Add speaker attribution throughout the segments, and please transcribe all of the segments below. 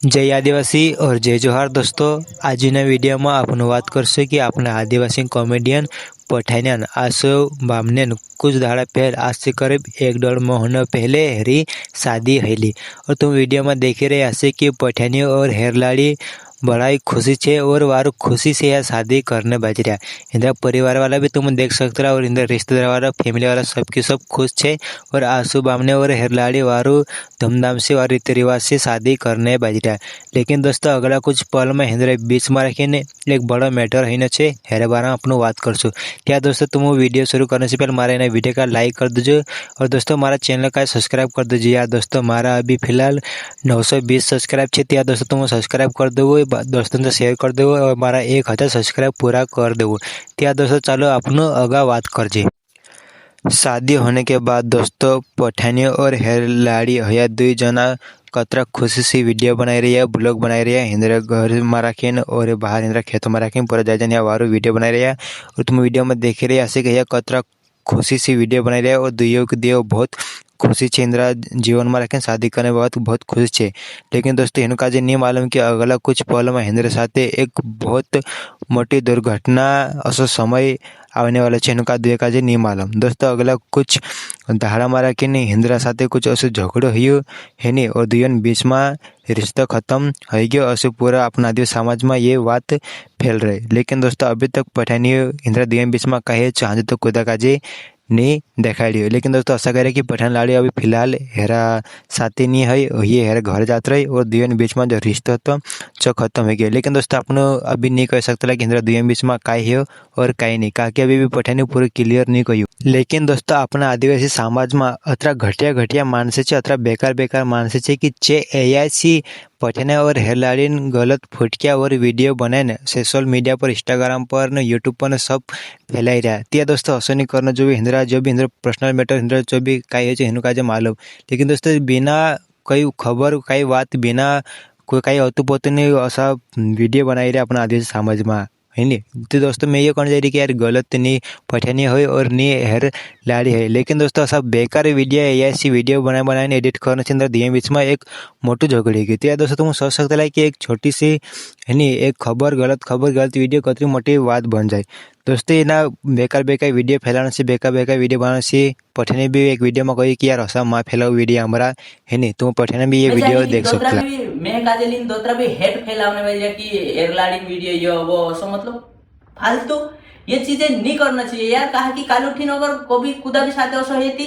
Speaker 1: जय आदिवासी और जय जोहार दोस्तों। आज वीडियो में आपने बात करशे कि अपने आदिवासी कॉमेडियन पठानियन आशु बामने कुछ दाड़ा पहले आज से करीब 1-1.5 महीना पहले हरी शादी हैली। और तुम वीडियो में देख रहे हसे कि पठानी और हेरलाड़ी बड़ा ही खुशी छे और वारू खुशी से यह शादी करने बज रहा। इंद्र परिवार वाला भी तुम देख सकते हो और इंद्र रिश्तेदार वाला फैमिली वाला सबके सब खुश छे। और आशु बामने और हेरलाड़ी वारू धूमधाम से और रीति रिवाज से शादी करने बज रहा। लेकिन दोस्तों अगला कुछ पल में इंद्र बीच में रखीने एक बड़ा मैटर है छे हेरे बारे में अपनों बात करशु। क्या दोस्तों तुम वीडियो शुरू करने से पहले हमारे ना वीडियो का लाइक कर दीजिए और दोस्तों हमारा चैनल का सब्सक्राइब कर दीजिए। यार दोस्तों हमारा अभी फिलहाल 920 सब्सक्राइब छे। त्यार दोस्तों तुम सब्सक्राइब कर दो, दोस्तों से शेयर कर दो और हमारा 1000 सब्सक्राइब पूरा कर दो। त्यार दोस्तों चलो अपनों अगा बात करजे। शादी होने के बाद दोस्तों पठानी और हेरलाड़ी हया 2 जना कतरा खुशी से वीडियो बनाई रही है, ब्लॉग बनाई रही है। इंद्र घर में रखें और बाहर इंद्र खेतों में रखें पूरा जाए जाने वारू वीडियो बनाई रही है। और तुम वीडियो में देख रहे ऐसे कि कतरा खुशी से वीडियो बनाई रही है और दुइयों के दियो बहुत खुशी छे। इंद्रा जीवन में रखें शादी करने के बाद बहुत खुश छे। लेकिन दोस्तों इनका जो नहीं मालूम कि अगला कुछ पल में इंद्र साथे एक बहुत मोटी दुर्घटना असो समय आने वाला छे। इनका दुए का नहीं मालूम। दोस्तों अगला कुछ दाड़ा मारा कि नहीं इंद्रा साथे कुछ ऐसे झगड़ो हुई है नहीं और दुयन बीच में रिश्ता खत्म हो गया। ऐसे पूरा अपना आदिवासी समाज में ये बात फैल रही। लेकिन दोस्तों अभी तक पठानी इंद्रा दुयन बीच में कहे चाहे तो खुदा काजे नहीं देखाड़ी। लेकिन दोस्तों आशा करे कि पठान लाड़ी अभी फिलहाल हेरा साथी नहीं है, ये हेरा घर जात रही और दुयन बीच में जो रिश्ता था जो खत्म हो गया। लेकिन दोस्तों अपन अभी नहीं कह सकता कि इंद्रा दुयन बीच में काई है और काई नहीं, कहा कि अभी भी पठानी पूरे क्लियर नहीं कही। लेकिन दोस्तों अपना आदिवासी समाज में अतरा घटिया मानसे छे, अतरा बेकार मानसे छे कि चे ऐसी पठाने और हेरलाड़ी गलत फुटकिया और वीडियो बनाए सोशल मीडिया पर इंस्टाग्राम पर न यूट्यूब पर न सब फैलाई रहा। त्या दोस्तों असो नहीं करना जो भी इंद्र पर्सनल मैटर इंद्र जो भी कई है हिंदू का मालूम। लेकिन दोस्तों बिना कई खबर कई बात बिना कोई कई अतु पोतु नहीं ऐसा वीडियो बनाई रहे अपना आदिवासी समाज में है नहीं। तो दोस्तों मैं ये कहना चाह रही कि यार गलत नहीं पठानी हो और नहीं हेर लाड़ी है। लेकिन दोस्तों सब बेकार वीडियो ऐसी वीडियो बनाए एडिट करने से अंदर दिए बीच में एक मोटू झगड़ी गई। तो यार दोस्तों तुम सोच सकते है कि एक छोटी सी है नहीं एक गलत वीडियो कतरी मोटी बात बन जाए। दोस्तों ये ना बेकार वीडियो फैलाने से बेकार वीडियो बनाने से पठानी भी एक वीडियो में कही कि यार ऐसा माँ फैलाओ वीडियो हमारा है नहीं। तुम पठानी भी ये वीडियो देख सकते हो।
Speaker 2: मैं काजलिन दोतरा भी हेड फैलाने वाली कि एयरलाइन वीडियो ये वो सो मतलब फालतू ये चीजें नहीं करना चाहिए यार। कहा कि काल उठीन अगर कभी कुदा भी साथे असो हेती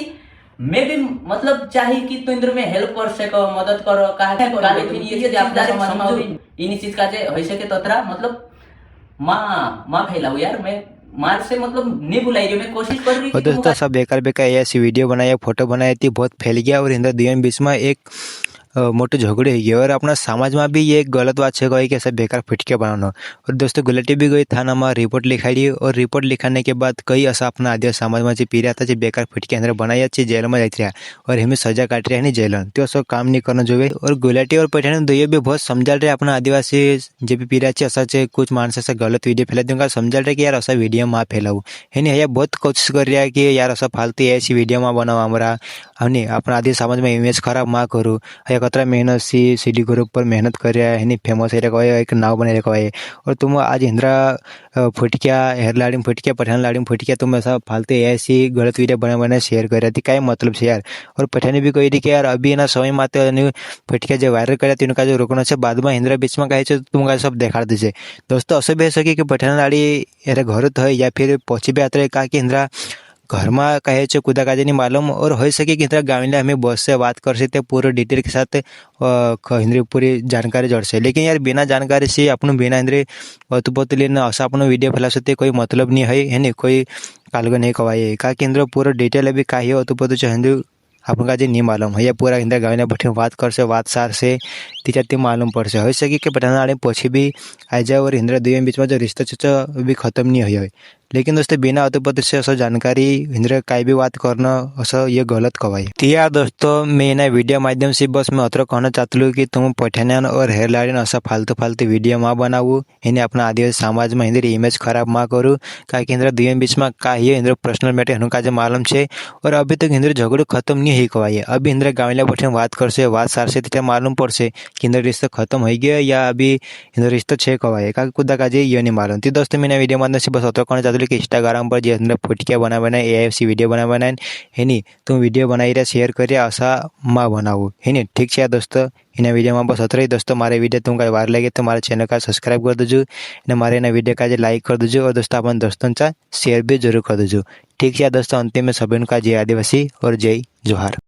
Speaker 2: मैं भी मतलब चाहिए कि तू इंद्र में हेल्प कर सको मदद करो। कहा काल उठीन ये चीज आप समझ में इन चीज का जे होई सके तोतरा मतलब मां फैलाओ यार। मैं मार से मतलब नहीं बुलाई रही, मैं कोशिश कर रही।
Speaker 1: और दोस्तों सब बेकार ऐसी वीडियो बनाया फोटो बनाई थी बहुत फैल गया और इंद्र दुयन बीच में एक मोटे झगड़े हो गए। और अपना समाज में भी ये गलत बात है कि ऐसा बेकार फटकिया बनाना। और दोस्तों गुलाटी भी गई थाना में रिपोर्ट लिखाई और रिपोर्ट लिखाने के बाद कई ऐसा अपना आदिवासी समाज में पीरा था जो बेकार फटकिया अंदर बनाया जेल में जाती रहा और हमें सजा काट रहा है जेल तो सब काम नहीं करना जो। और गुलाटी और पठानी दोनों भी बहुत समझा रहे अपना आदिवासी जो भी पीरा है ऐसा कुछ मानस ऐसा गलत वीडियो फैला दूंगा समझा रहे कि यार ऐसा वीडियो में फैलाऊ है नहीं। यह बहुत कोशिश कर रहा है कि यार ऐसा फालतू ऐसी वीडियो में बनाओ हमारा हमने अपना आदिवासी समाज में इमेज खराब माँ करूँ। कतरा मेहनत से सीडी ग्रुप पर मेहनत कर रहा है नहीं फेमस है रखा है एक नाव बने रखा है। और तुम आज इंद्रा फुटकिया हेरलाड़ी फुटकिया पठान लाड़ी फुटकिया तुम ऐसा फालतू ऐसी गलत वीडियो बना शेयर कर रही थी क्या मतलब से यार। और पठानी भी कही थी कि यार अभी ना समय में फुटकिया जो वायरल कर उनका जो रोकना है बाद में इंद्रा बीच में कहे तुमका सब देखा दीजिए। दोस्तों ऐसे भी हो सके कि पठान लाड़ी यार घर तो है या फिर पहुंची भी आते कहा कि इंद्रा घर में कहे खुदा काजे नहीं मालूम। और हो सके कि इंद्रा गाँव में हमें बस से बात कर सकते पूरे डिटेल के साथ इंद्र पूरी जानकारी जोड़ से। लेकिन यार बिना जानकारी से अपन बिना इंद्र अतुपत लेना ऐसा अपन वीडियो फैला सकते कोई मतलब नहीं है नहीं कोई कालगो नहीं कवाई कहा कि इंद्र पूरा डिटेल अभी का अतुपत हिंदू अपन का नहीं मालूम है। पूरा इंद्र गाँव में बैठे बात कर से बात सार से तीन मालूम पड़ से हो सके कि पठान लाड़ी पछी भी आ जाए और इंद्र दुई बीच में जो रिश्ता भी खत्म नहीं हुई। लेकिन दोस्तों बिना अतुपति से असं जानकारी इंद्र काही भी बात करणं असं ये गलत कवाय। तो यार दोस्तों मैं ना वीडियो माध्यम से बस मैं अत्र कहना चाहता हूँ कि तुम पठानियान और हेरलाड़ीन असा फालतू वीडियो मा बनावू, इन्हें अपना आदिवासी समाज में इंद्र इमेज खराब मा करूँ, क्या इंद्र दुई बीच में का ही इंद्र पर्सनल मैटर हनु का मालूम है और अभी तक इंद्र झगड़ो खत्म नहीं ही कवाय। अभी इंद्र गाँव बैठे बात करसे बात सारसे तो मालूम पड़से कि इंद्र रिश्ता खत्म हो गया या अभी इंद्र रिश्ता छे कवाय का कुदा का ये नहीं मालूम। तो दोस्तों मैंने वीडियो माध्यम से बस अत्र कहना चाहता हूँ कि इंस्टाग्राम पर जो फुटकिया बना एआईएफसी वीडियो बना है नी तुम वीडियो बनाई रहा शेयर करिए ऐसा माँ बनाओ है नी। ठीक है दोस्तों इन वीडियो में बस अत्र ही दोस्तों मारे वीडियो तुमको वार लगे तो हमारे चैनल का सब्सक्राइब कर दीजिए, हमारे वीडियो का लाइक कर दीजिए और दोस्तों अपन दोस्तों का शेयर भी जरूर कर दीजिए। ठीक है दोस्तों अंतिम में सभी का जय आदिवासी और जय जोहार।